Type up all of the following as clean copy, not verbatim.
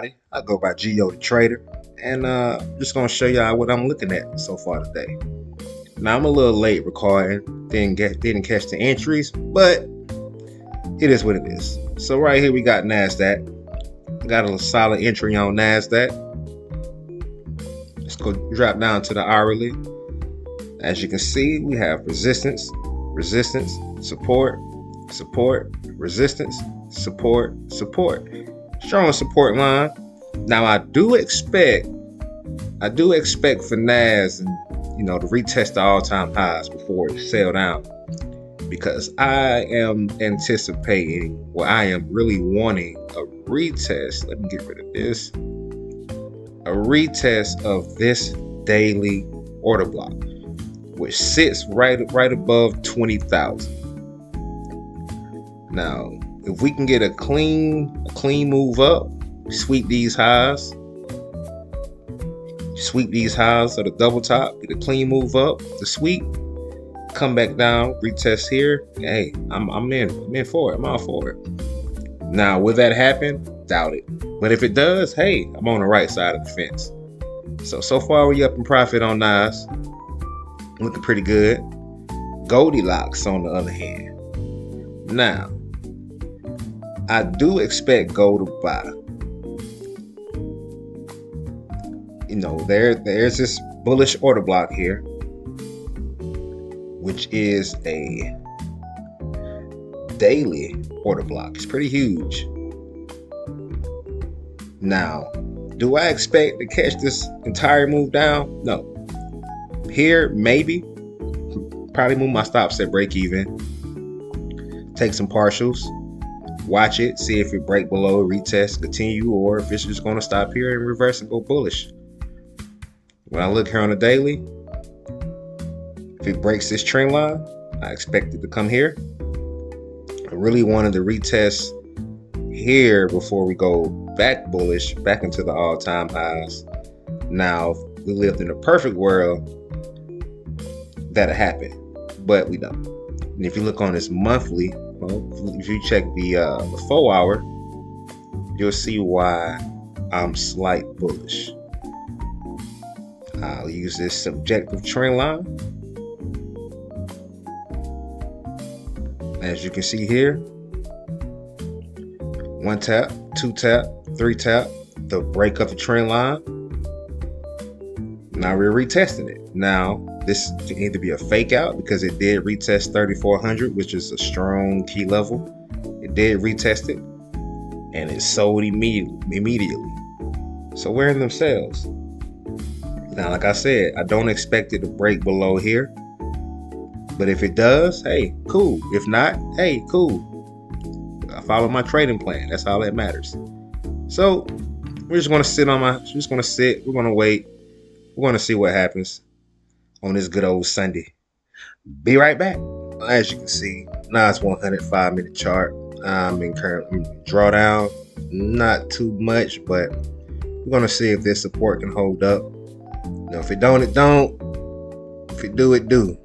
I go by Geo the Trader, and just gonna show y'all what I'm looking at so far today. Now I'm a little late recording, didn't catch the entries, but it is what it is. So right here we got Nasdaq. Got a solid entry on Nasdaq. Let's go drop down to the hourly. As you can see, we have resistance, resistance, support, support, resistance, support, support. Strong support line. Now I do expect for Nas to retest the all-time highs before it sell down, because I am anticipating, I am really wanting a retest. Let me get rid of this. A retest of this daily order block, which sits right above 20,000. Now, if we can get a clean move up, sweep these highs of the double top, get a clean move up, the sweep, come back down, retest here. Hey, I'm in for it. I'm all for it. Now, will that happen? Doubt it. But if it does, hey, I'm on the right side of the fence. So far we up in profit on Nas. Looking pretty good. Goldilocks on the other hand. Now, I do expect gold to buy. There's this bullish order block here, which is a daily order block. It's pretty huge. Now, do I expect to catch this entire move down? No. Here, maybe. Probably move my stops at break even. Take some partials. Watch it. See if it break below, retest, continue, or if it's just going to stop here and reverse and go bullish. When I look here on the daily, if it breaks this trend line, I expect it to come here. I really wanted to retest here before we go back bullish, back into the all-time highs. Now, if we lived in a perfect world, that'll happen, but we don't. And if you look on this monthly, if you check the 4 hour, you'll see why I'm slight bullish. I'll use this subjective trend line. As you can see here, 1 tap, 2 tap, 3 tap, the break of the trend line. Now we're retesting it. Now, this can either be a fake out because it did retest 3,400, which is a strong key level. It did retest it, and it sold immediately. So where are them sales? Now, like I said, I don't expect it to break below here. But if it does, hey, cool. If not, hey, cool. I follow my trading plan. That's all that matters. So we're just gonna sit. We're gonna wait. We're gonna see what happens on this good old Sunday. Be right back. As you can see, Nas100 5-minute chart. I'm in current drawdown. Not too much, but we're gonna see if this support can hold up. If it don't, it don't. If it do, it do.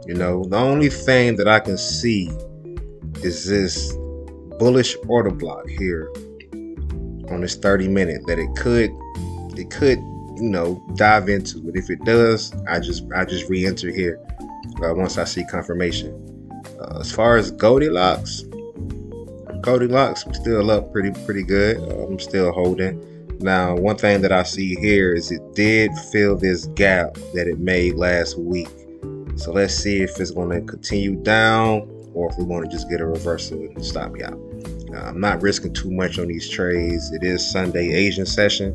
The only thing that I can see is this bullish order block here on this 30-minute that it could dive into. But if it does, I just re-enter here once I see confirmation. As far as Goldilocks, we're still up pretty good. I'm still holding. Now, one thing that I see here is it did fill this gap that it made last week. So let's see if it's going to continue down or if we want to just get a reversal and stop me out. I'm not risking too much on these trades. It is Sunday Asian session.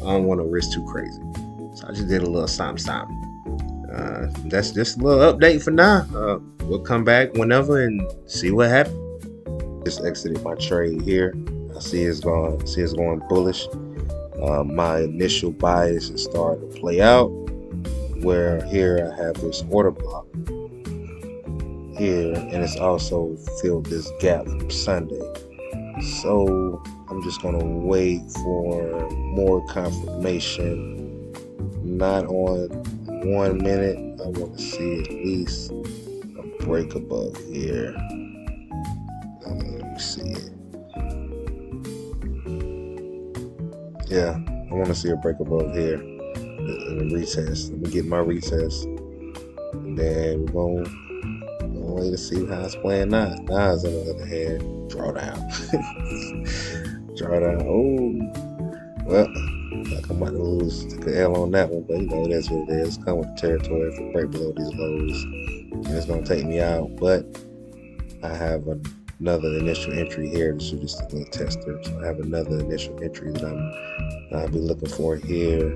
I don't want to risk too crazy. So I just did a little something. That's just a little update for now. We'll come back whenever and see what happens. Just exited my trade here. I see it's going bullish. My initial bias is starting to play out, where here I have this order block here, and it's also filled this gap from Sunday. So I'm just gonna wait for more confirmation. Not on 1 minute. I want to see at least a break above here. Let me see it. Yeah, I want to see a break above here in a retest. Let me get my retest, and then we're gonna wait to see how it's playing now. Nas, on the other hand, drawdown. Drawdown. Oh, well, like I'm about to lose the L on that one, but you know that's what it is. Come with the territory if I break below these lows, and it's gonna take me out. But I have another initial entry here. This is just a little tester, so I have another initial entry that I'll be looking for here.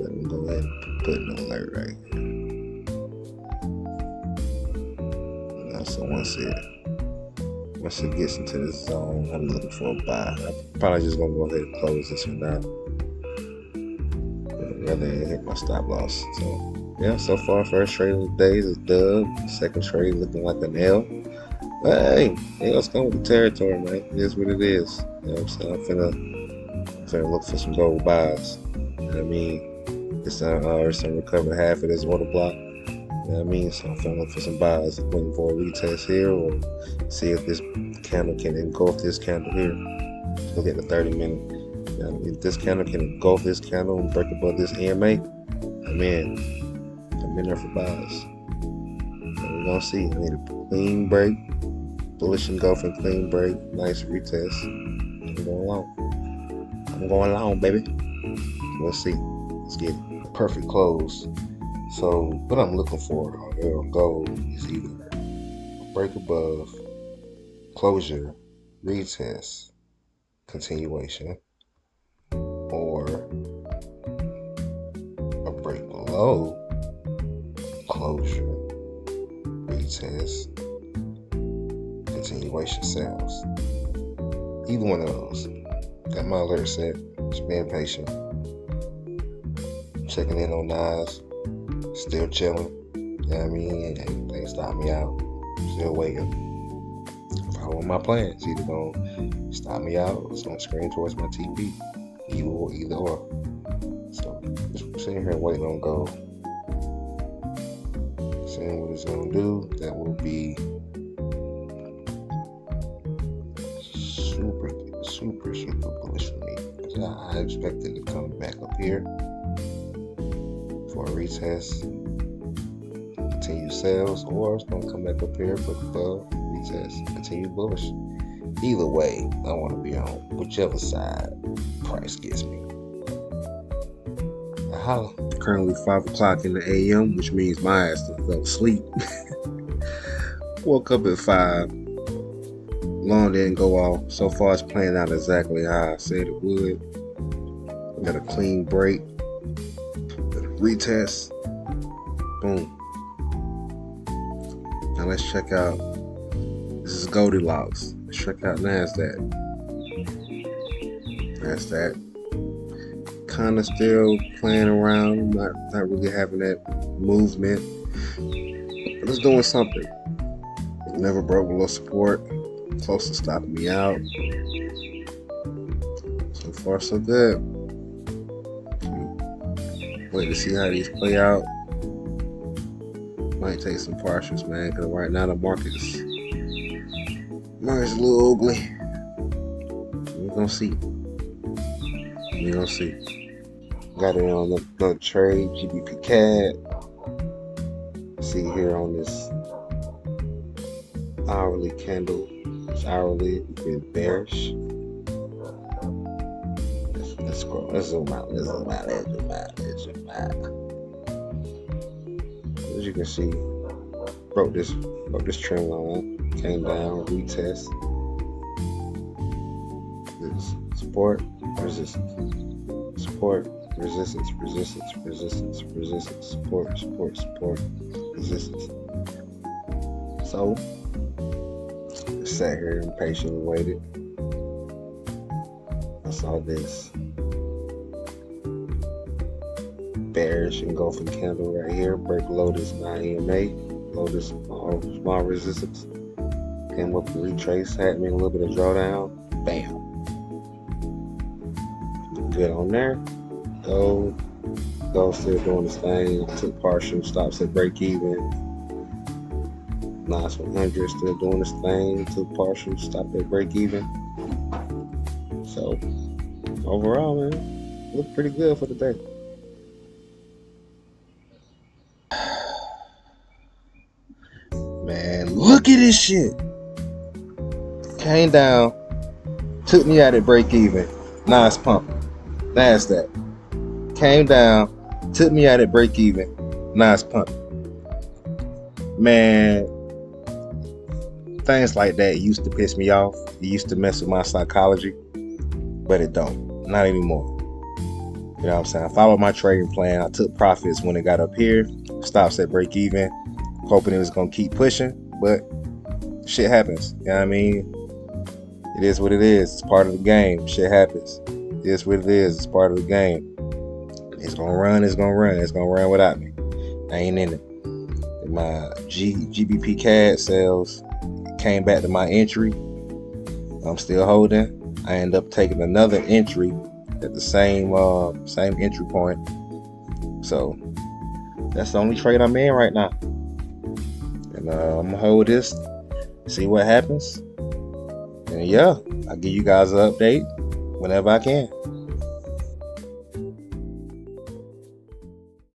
Let me go ahead and put an alert right here. So once it gets into this zone, I'm looking for a buy. I'm probably just gonna go ahead and close this one out rather than hit my stop loss. So yeah, so far first trade of the day is a dub. Second trade looking like an L. But hey, L's come with the territory, man. It is what it is. You know what I'm saying? I'm finna look for some gold buys. You know what I mean? It's gonna recover half of this order block. You know what I mean? So I'm finna look for some buys, waiting for a retest here, or see if this candle can engulf this candle here. Look at the 30-minute. You know, if this candle can engulf this candle and break above this EMA, I'm in there for buys. And we're gonna see. I need a clean break, bullish engulfing clean break, nice retest. I'm going long, baby. We'll see. Let's get it. Perfect close. So what I'm looking for on gold is either a break above, closure, retest, continuation, or a break below, closure, retest, continuation sales. Either one of those. Got my alert set. Just being patient. Checking in on Nas. Still chilling. You know what I mean? Anything stop me out. Still waiting. Following my plans. Either gonna stop me out or it's gonna screen towards my TP. Either or. So just sitting here waiting on gold. Seeing what it's gonna do. That will be super bullish for me. Because I expect it to come back up here for a retest, continue sales, or it's going to come back up here for the retest, continue bullish. Either way, I want to be on whichever side price gets me. Holla. Currently 5 o'clock in the AM, which means my ass fell asleep. Woke up at 5. Alarm didn't go off. So far it's playing out exactly how I said it would. Got a clean break. Retest. Boom. Now let's check out. This is Goldilocks. Let's check out Nasdaq. Kind of still playing around. Not really having that movement. But it's doing something. It never broke below support. Close to stopping me out. So far so good. Wait to see how these play out. Might take some partials, man, because right now the market's a little ugly. We're gonna see. Got it on the trade, Gbpcad. See here on this hourly candle. It's hourly, it's bearish. Let's scroll. Let's zoom out. As you can see, broke this trend line, came down, retest. This support, resistance, support, resistance, support, resistance. So sat here and patiently waited. I saw this bearish engulfing candle right here, break below this 9 EMA, below this small resistance. Came up and retraced, had me a little bit of drawdown. Bam. Good on there. Gold still doing this thing. Took partial stops at break even. Nas100 still doing this thing. Took partial, stopped at break even. So overall, man, look pretty good for the day. Man, look at this shit. Came down, took me out at break even. Now it's pumping. Nasdaq came down, took me out at break even. Now it's pumping. Man, things like that used to piss me off. It used to mess with my psychology, but it don't. Not anymore. You know what I'm saying? I followed my trading plan. I took profits when it got up here. Stops at break even. Hoping it was gonna keep pushing, but shit happens. You know what I mean? It is what it is. It's part of the game. Shit happens. It is what it is. It's part of the game. It's gonna run. It's gonna run. It's gonna run without me. I ain't in it. My Gbpcad sales came back to my entry. I'm still holding. I end up taking another entry at the same entry point. So that's the only trade I'm in right now. And I'm gonna hold this, see what happens. And yeah, I'll give you guys an update whenever I can.